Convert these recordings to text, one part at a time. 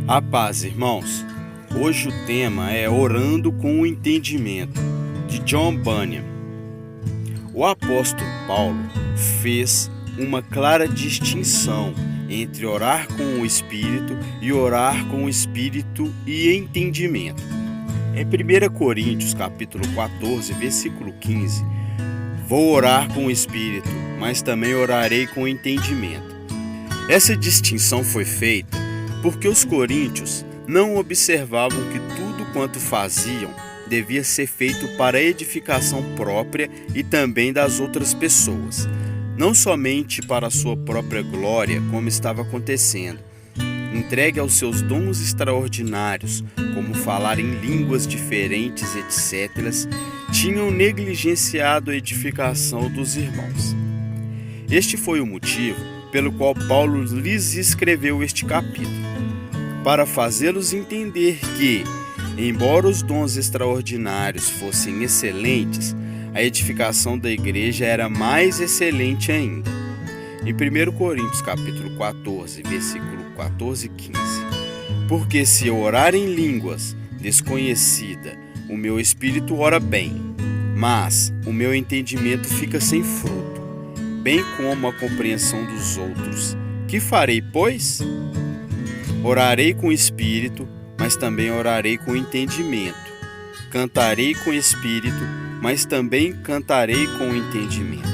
A paz, irmãos. Hoje o tema é Orando com o Entendimento, de John Bunyan. O apóstolo Paulo fez uma clara distinção entre orar com o Espírito e orar com o Espírito e entendimento. Em 1 Coríntios, capítulo 14, versículo 15, vou orar com o Espírito, mas também orarei com o entendimento. Essa distinção foi feita porque os coríntios não observavam que tudo quanto faziam devia ser feito para a edificação própria e também das outras pessoas, não somente para a sua própria glória, como estava acontecendo. Entregue aos seus dons extraordinários, como falar em línguas diferentes, etc., tinham negligenciado a edificação dos irmãos. Este foi o motivo pelo qual Paulo lhes escreveu este capítulo, para fazê-los entender que, embora os dons extraordinários fossem excelentes, a edificação da igreja era mais excelente ainda. Em 1 Coríntios capítulo 14, versículo 14 e 15, porque se eu orar em línguas desconhecida, o meu espírito ora bem, mas o meu entendimento fica sem fruto, bem como a compreensão dos outros. Que farei, pois? Orarei com o espírito, mas também orarei com entendimento. Cantarei com o espírito, mas também cantarei com entendimento.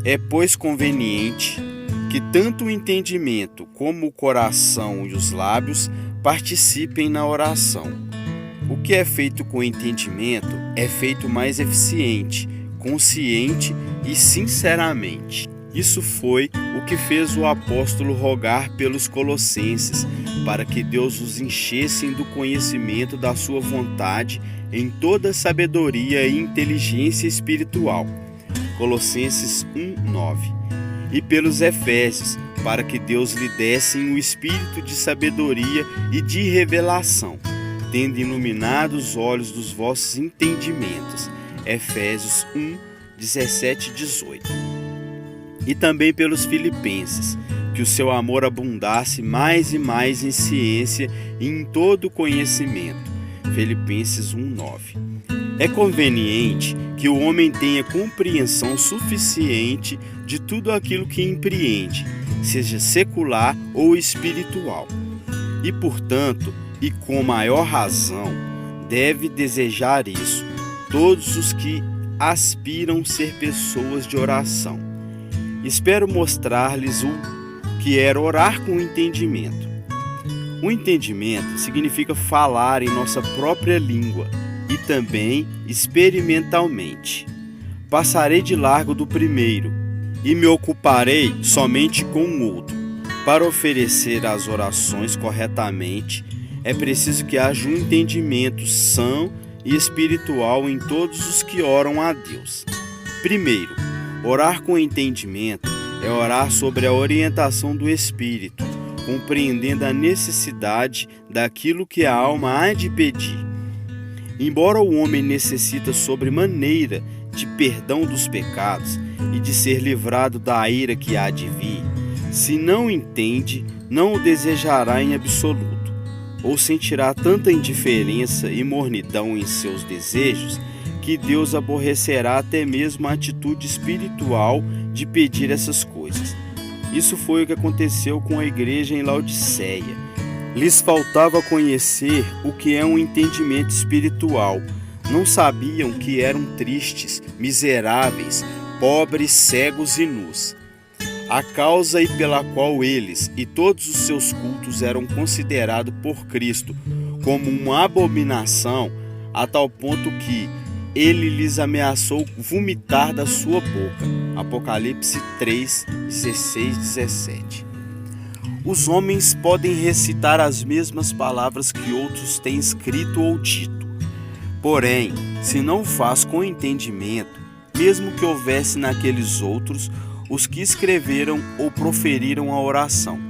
É, pois, conveniente que tanto o entendimento como o coração e os lábios participem na oração. O que é feito com entendimento é feito mais eficiente, consciente e sinceramente. Isso foi o que fez o apóstolo rogar pelos colossenses, para que Deus os enchesse do conhecimento da sua vontade em toda sabedoria e inteligência espiritual. Colossenses 1:9. E pelos efésios, para que Deus lhe desse o espírito de sabedoria e de revelação, tendo iluminado os olhos dos vossos entendimentos. Efésios 1:17 e 18. E também pelos filipenses, que o seu amor abundasse mais e mais em ciência e em todo conhecimento. Filipenses 1:9. É conveniente que o homem tenha compreensão suficiente de tudo aquilo que empreende, seja secular ou espiritual. E, portanto, e com maior razão, deve desejar isso todos os que aspiram ser pessoas de oração. Espero mostrar-lhes o que era orar com entendimento. O entendimento significa falar em nossa própria língua e também experimentalmente. Passarei de largo do primeiro e me ocuparei somente com o outro. Para oferecer as orações corretamente, é preciso que haja um entendimento são e espiritual em todos os que oram a Deus. Primeiro, orar com entendimento é orar sobre a orientação do Espírito, compreendendo a necessidade daquilo que a alma há de pedir. Embora o homem necessita sobremaneira de perdão dos pecados e de ser livrado da ira que há de vir, se não entende, não o desejará em absoluto, ou sentirá tanta indiferença e mornidão em seus desejos que Deus aborrecerá até mesmo a atitude espiritual de pedir essas coisas. Isso foi o que aconteceu com a igreja em Laodiceia. Lhes faltava conhecer o que é um entendimento espiritual. Não sabiam que eram tristes, miseráveis, pobres, cegos e nus. A causa e pela qual eles e todos os seus cultos eram considerados por Cristo como uma abominação, a tal ponto que ele lhes ameaçou vomitar da sua boca. Apocalipse 3, 16 e 17. Os homens podem recitar as mesmas palavras que outros têm escrito ou dito. Porém, se não o faz com entendimento, mesmo que houvesse naqueles outros os que escreveram ou proferiram a oração,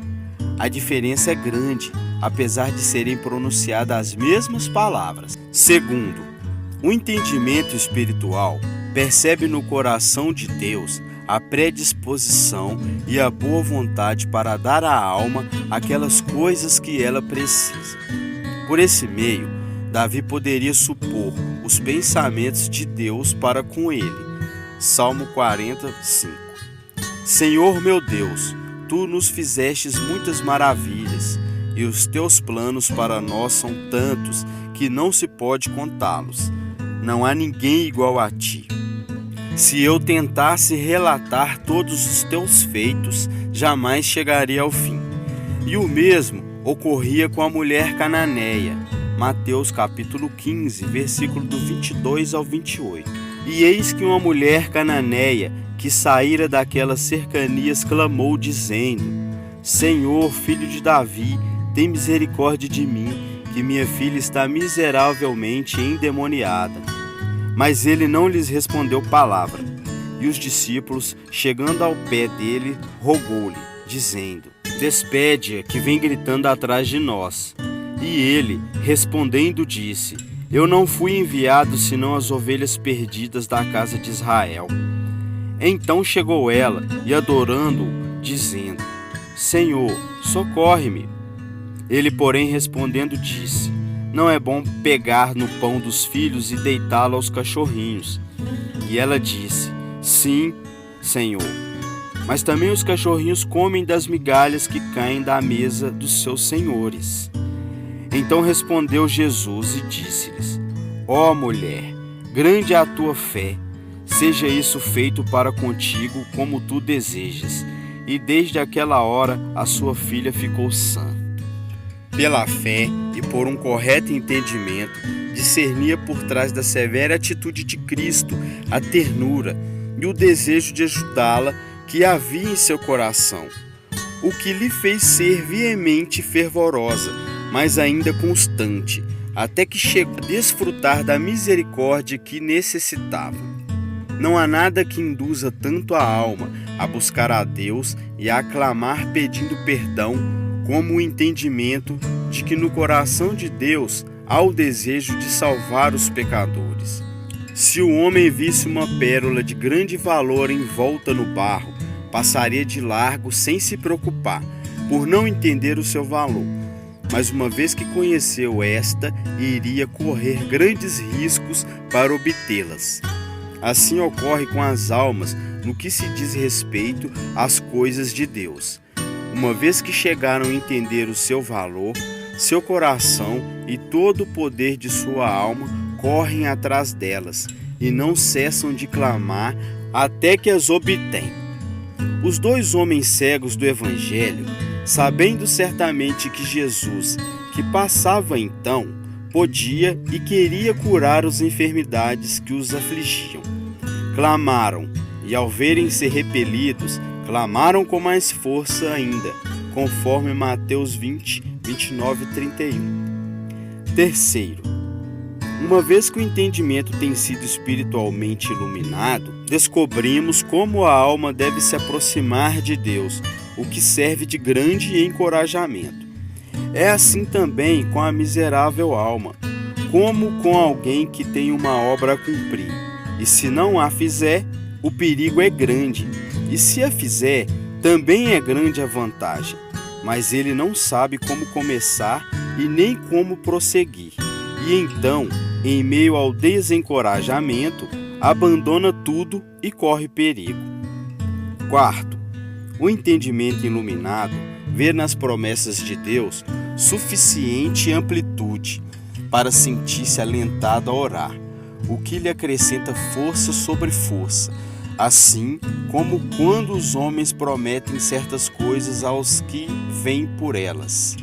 a diferença é grande, apesar de serem pronunciadas as mesmas palavras. Segundo, o entendimento espiritual percebe no coração de Deus a predisposição e a boa vontade para dar à alma aquelas coisas que ela precisa. Por esse meio, Davi poderia supor os pensamentos de Deus para com ele. Salmo 45. Senhor meu Deus, Tu nos fizestes muitas maravilhas, e os Teus planos para nós são tantos que não se pode contá-los. Não há ninguém igual a Ti. Se eu tentasse relatar todos os Teus feitos, jamais chegaria ao fim. E o mesmo ocorria com a mulher cananeia. Mateus capítulo 15, versículo do 22 ao 28. E eis que uma mulher cananeia, que saíra daquelas cercanias, clamou, dizendo: Senhor, filho de Davi, tem misericórdia de mim, que minha filha está miseravelmente endemoniada. Mas ele não lhes respondeu palavra. E os discípulos, chegando ao pé dele, rogou-lhe, dizendo: Despede-a, que vem gritando atrás de nós. E ele, respondendo, disse: Eu não fui enviado senão as ovelhas perdidas da casa de Israel. Então chegou ela, e adorando-o, dizendo: Senhor, socorre-me. Ele, porém, respondendo, disse: Não é bom pegar no pão dos filhos e deitá-lo aos cachorrinhos. E ela disse: Sim, Senhor. Mas também os cachorrinhos comem das migalhas que caem da mesa dos seus senhores. Então respondeu Jesus e disse-lhes: Ó mulher, grande é a tua fé, seja isso feito para contigo como tu desejas. E desde aquela hora a sua filha ficou sã. Pela fé e por um correto entendimento, discernia por trás da severa atitude de Cristo a ternura e o desejo de ajudá-la que havia em seu coração, o que lhe fez ser veemente e fervorosa, mas ainda constante, até que chegou a desfrutar da misericórdia que necessitava. Não há nada que induza tanto a alma a buscar a Deus e a clamar pedindo perdão, como o entendimento de que no coração de Deus há o desejo de salvar os pecadores. Se o homem visse uma pérola de grande valor envolta no barro, passaria de largo sem se preocupar, por não entender o seu valor. Mas uma vez que conheceu esta, iria correr grandes riscos para obtê-las. Assim ocorre com as almas no que se diz respeito às coisas de Deus. Uma vez que chegaram a entender o seu valor, seu coração e todo o poder de sua alma correm atrás delas e não cessam de clamar até que as obtêm. Os dois homens cegos do Evangelho, sabendo certamente que Jesus, que passava então, podia e queria curar as enfermidades que os afligiam, clamaram, e ao verem-se repelidos, clamaram com mais força ainda, conforme Mateus 20, 29 e 31. Terceiro, uma vez que o entendimento tem sido espiritualmente iluminado, descobrimos como a alma deve se aproximar de Deus, o que serve de grande encorajamento. É assim também com a miserável alma, como com alguém que tem uma obra a cumprir, e se não a fizer, o perigo é grande, e se a fizer, também é grande a vantagem, mas ele não sabe como começar e nem como prosseguir, e então, em meio ao desencorajamento, abandona tudo e corre perigo. Quarto, o entendimento iluminado vê nas promessas de Deus suficiente amplitude para sentir-se alentado a orar, o que lhe acrescenta força sobre força, assim como quando os homens prometem certas coisas aos que vêm por elas.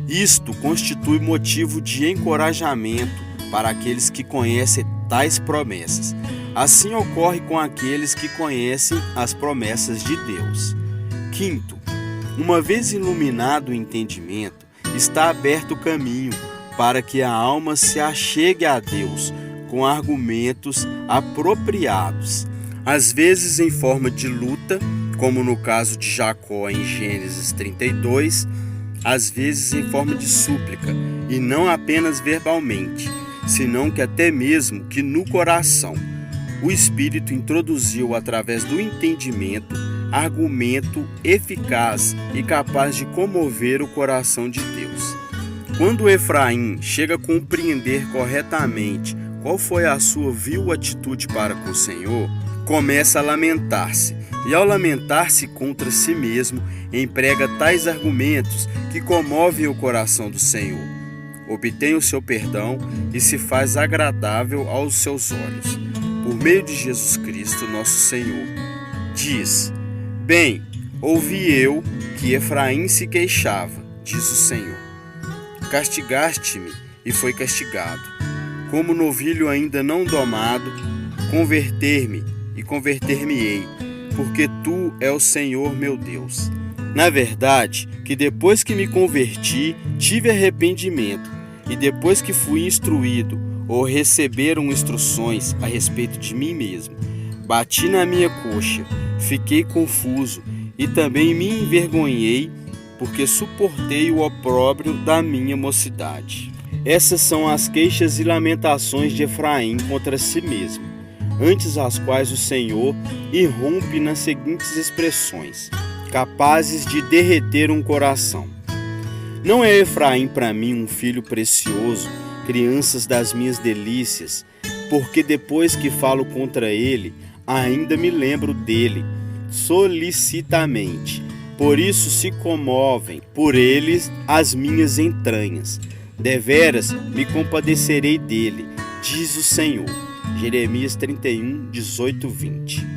Isto constitui motivo de encorajamento para aqueles que conhecem tais promessas. Assim ocorre com aqueles que conhecem as promessas de Deus. Quinto, uma vez iluminado o entendimento, está aberto o caminho para que a alma se achegue a Deus com argumentos apropriados, às vezes em forma de luta, como no caso de Jacó em Gênesis 32, às vezes em forma de súplica, e não apenas verbalmente, senão que até mesmo que no coração, o Espírito introduziu através do entendimento argumento eficaz e capaz de comover o coração de Deus. Quando Efraim chega a compreender corretamente qual foi a sua vil atitude para com o Senhor, começa a lamentar-se, e ao lamentar-se contra si mesmo, emprega tais argumentos que comovem o coração do Senhor. Obtém o seu perdão e se faz agradável aos seus olhos, por meio de Jesus Cristo, nosso Senhor. Diz: Bem, ouvi eu que Efraim se queixava, diz o Senhor. Castigaste-me e foi castigado. Como novilho ainda não domado, converter-me e converter-me-ei, porque tu é o Senhor meu Deus. Na verdade, que depois que me converti, tive arrependimento, e depois que fui instruído, ou receberam instruções a respeito de mim mesmo, bati na minha coxa, fiquei confuso, e também me envergonhei, porque suportei o opróbrio da minha mocidade. Essas são as queixas e lamentações de Efraim contra si mesmo, antes as quais o Senhor irrompe nas seguintes expressões, capazes de derreter um coração. Não é Efraim para mim um filho precioso, crianças das minhas delícias, porque depois que falo contra ele, ainda me lembro dele, solicitamente. Por isso se comovem por eles as minhas entranhas. Deveras me compadecerei dele, diz o Senhor. Jeremias 31, 18, 20.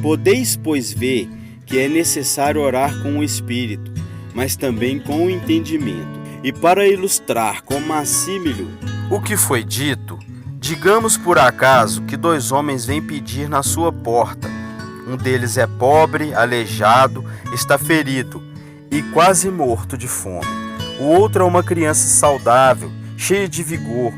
Podeis, pois, ver que é necessário orar com o Espírito, mas também com o entendimento. E para ilustrar com massímilo o que foi dito, digamos por acaso que 2 homens vêm pedir na sua porta. Um deles é pobre, aleijado, está ferido e quase morto de fome. O outro é uma criança saudável, cheia de vigor.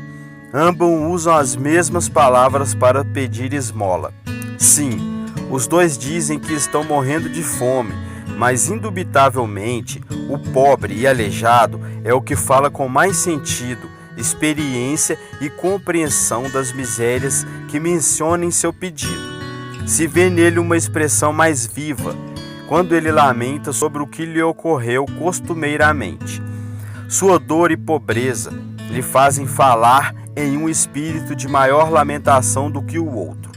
Ambos usam as mesmas palavras para pedir esmola. Sim, os 2 dizem que estão morrendo de fome, mas indubitavelmente o pobre e aleijado é o que fala com mais sentido, experiência e compreensão das misérias que menciona em seu pedido. Se vê nele uma expressão mais viva, quando ele lamenta sobre o que lhe ocorreu costumeiramente. Sua dor e pobreza lhe fazem falar em um espírito de maior lamentação do que o outro.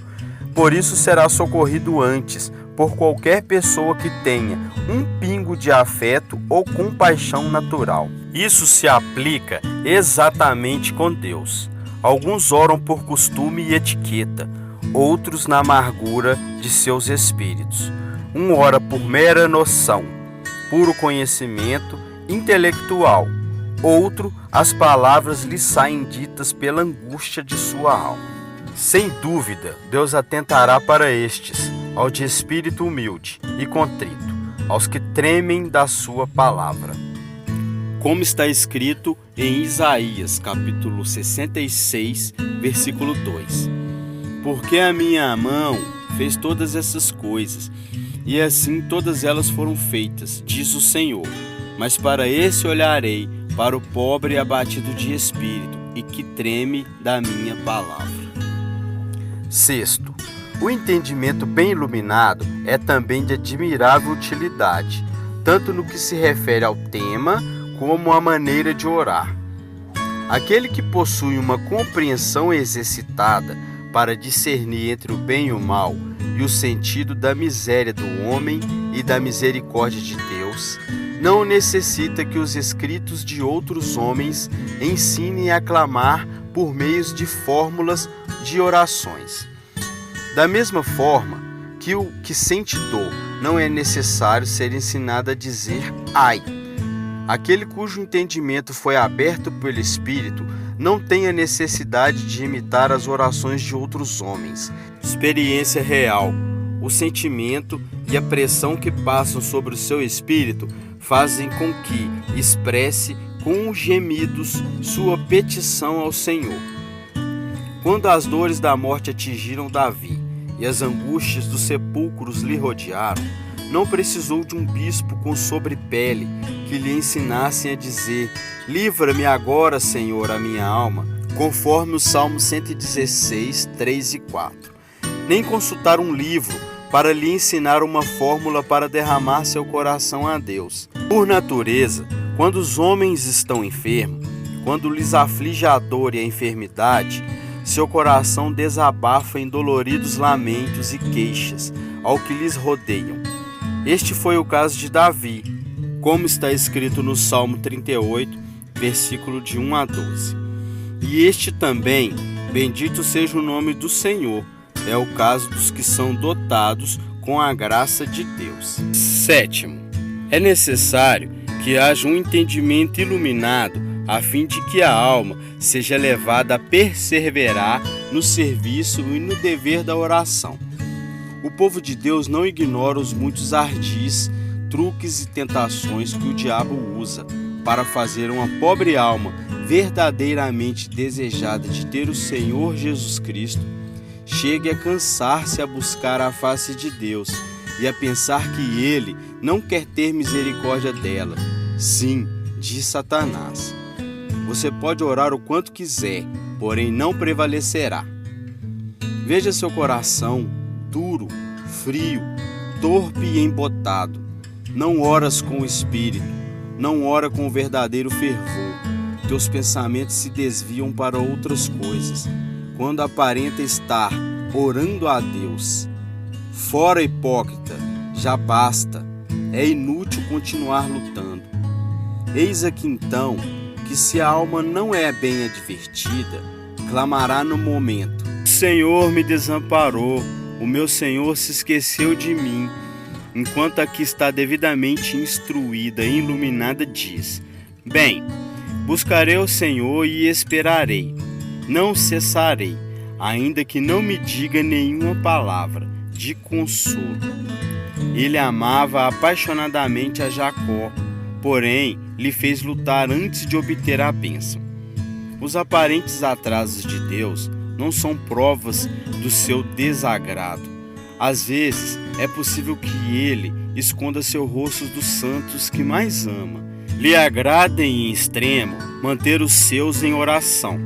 Por isso será socorrido antes por qualquer pessoa que tenha um pingo de afeto ou compaixão natural. Isso se aplica exatamente com Deus. Alguns oram por costume e etiqueta, outros na amargura de seus espíritos. Um ora por mera noção, puro conhecimento intelectual. Outro, as palavras lhe saem ditas pela angústia de sua alma. Sem dúvida, Deus atentará para estes, ao de espírito humilde e contrito, aos que tremem da sua palavra. Como está escrito em Isaías, capítulo 66, versículo 2. Porque a minha mão fez todas essas coisas, e assim todas elas foram feitas, diz o Senhor. Mas para esse olharei, para o pobre abatido de espírito, e que treme da minha palavra. Sexto, o entendimento bem iluminado é também de admirável utilidade, tanto no que se refere ao tema, como à maneira de orar. Aquele que possui uma compreensão exercitada para discernir entre o bem e o mal e o sentido da miséria do homem e da misericórdia de Deus, não necessita que os escritos de outros homens ensinem a clamar por meios de fórmulas de orações. Da mesma forma que o que sente dor não é necessário ser ensinado a dizer ai. Aquele cujo entendimento foi aberto pelo Espírito não tem a necessidade de imitar as orações de outros homens. Experiência real, o sentimento e a pressão que passam sobre o seu espírito fazem com que expresse com gemidos sua petição ao Senhor. Quando as dores da morte atingiram Davi e as angústias dos sepulcros lhe rodearam, não precisou de um bispo com sobrepele que lhe ensinassem a dizer: livra-me agora, Senhor, a minha alma, conforme o Salmo 116, 3 e 4. nem consultar um livro para lhe ensinar uma fórmula para derramar seu coração a Deus. Por natureza, quando os homens estão enfermos, quando lhes aflige a dor e a enfermidade, seu coração desabafa em doloridos lamentos e queixas ao que lhes rodeiam. Este foi o caso de Davi, como está escrito no Salmo 38, versículo de 1 a 12. E este também, bendito seja o nome do Senhor, é o caso dos que são dotados com a graça de Deus. Sétimo, é necessário que haja um entendimento iluminado a fim de que a alma seja levada a perseverar no serviço e no dever da oração. O povo de Deus não ignora os muitos ardis, truques e tentações que o diabo usa para fazer uma pobre alma verdadeiramente desejada de ter o Senhor Jesus Cristo chegue a cansar-se a buscar a face de Deus e a pensar que Ele não quer ter misericórdia dela. Sim, diz Satanás. Você pode orar o quanto quiser, porém não prevalecerá. Veja seu coração duro, frio, torpe e embotado. Não oras com o Espírito, não ora com o verdadeiro fervor. Teus pensamentos se desviam para outras coisas, quando aparenta estar orando a Deus. Fora, hipócrita, já basta, é inútil continuar lutando. Eis aqui então que se a alma não é bem advertida, clamará no momento: o Senhor me desamparou, o meu Senhor se esqueceu de mim. Enquanto aqui está devidamente instruída e iluminada, diz: bem, buscarei o Senhor e esperarei, não cessarei, ainda que não me diga nenhuma palavra de consolo. Ele amava apaixonadamente a Jacó, porém lhe fez lutar antes de obter a bênção. Os aparentes atrasos de Deus não são provas do seu desagrado. Às vezes é possível que Ele esconda seu rosto dos santos que mais ama. Lhe agrada em extremo manter os seus em oração,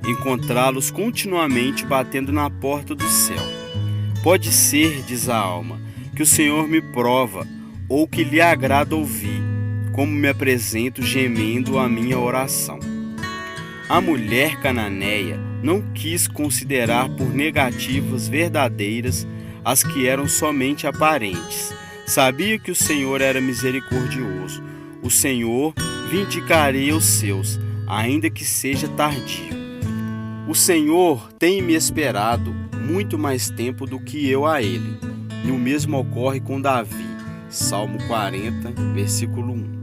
encontrá-los continuamente batendo na porta do céu. Pode ser, diz a alma, que o Senhor me prova, ou que lhe agrada ouvir, como me apresento gemendo a minha oração. A mulher cananeia não quis considerar por negativas verdadeiras as que eram somente aparentes. Sabia que o Senhor era misericordioso. O Senhor vindicaria os seus, ainda que seja tardio. O Senhor tem me esperado muito mais tempo do que eu a Ele. E o mesmo ocorre com Davi. Salmo 40, versículo 1.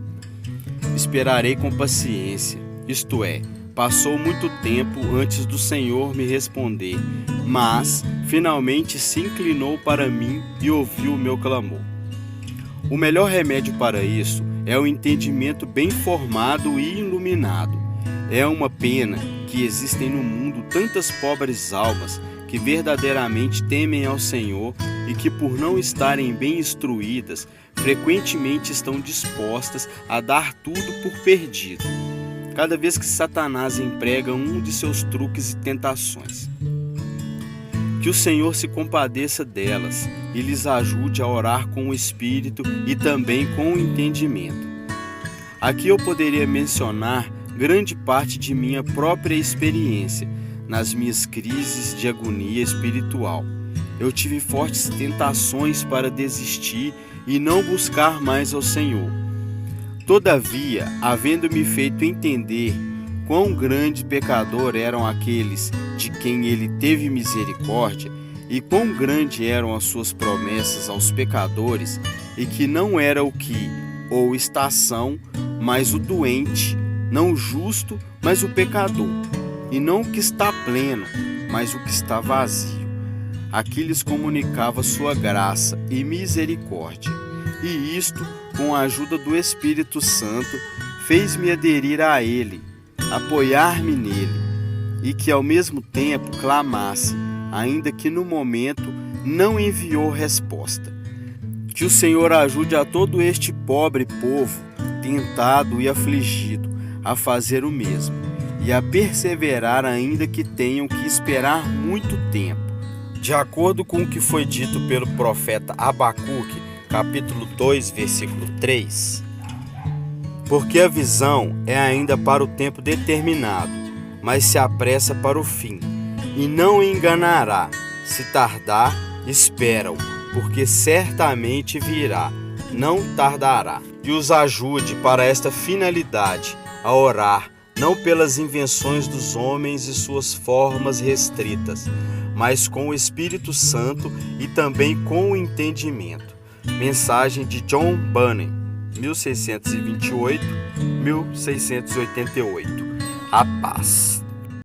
Esperarei com paciência, isto é, passou muito tempo antes do Senhor me responder, mas finalmente se inclinou para mim e ouviu o meu clamor. O melhor remédio para isso é o entendimento bem formado e iluminado. É uma pena que existem no mundo tantas pobres almas que verdadeiramente temem ao Senhor e que, por não estarem bem instruídas, frequentemente estão dispostas a dar tudo por perdido, cada vez que Satanás emprega um de seus truques e tentações. Que o Senhor se compadeça delas e lhes ajude a orar com o Espírito e também com o entendimento. Aqui eu poderia mencionar grande parte de minha própria experiência nas minhas crises de agonia espiritual. Eu tive fortes tentações para desistir e não buscar mais ao Senhor. Todavia, havendo-me feito entender quão grande pecador eram aqueles de quem Ele teve misericórdia e quão grande eram as suas promessas aos pecadores, e que não era o que ou estação, mas o doente, não o justo, mas o pecador, e não o que está pleno, mas o que está vazio. Aqui lhes comunicava sua graça e misericórdia, e isto, com a ajuda do Espírito Santo, fez-me aderir a Ele, apoiar-me nele, e que ao mesmo tempo clamasse, ainda que no momento não enviou resposta. Que o Senhor ajude a todo este pobre povo, tentado e afligido, a fazer o mesmo, e a perseverar ainda que tenham que esperar muito tempo. De acordo com o que foi dito pelo profeta Abacuque, capítulo 2, versículo 3, porque a visão é ainda para o tempo determinado, mas se apressa para o fim, e não enganará. Se tardar, espera-o, porque certamente virá, não tardará. E os ajude para esta finalidade, a orar, não pelas invenções dos homens e suas formas restritas, mas com o Espírito Santo e também com o entendimento. Mensagem de John Bunyan, 1628-1688. A paz.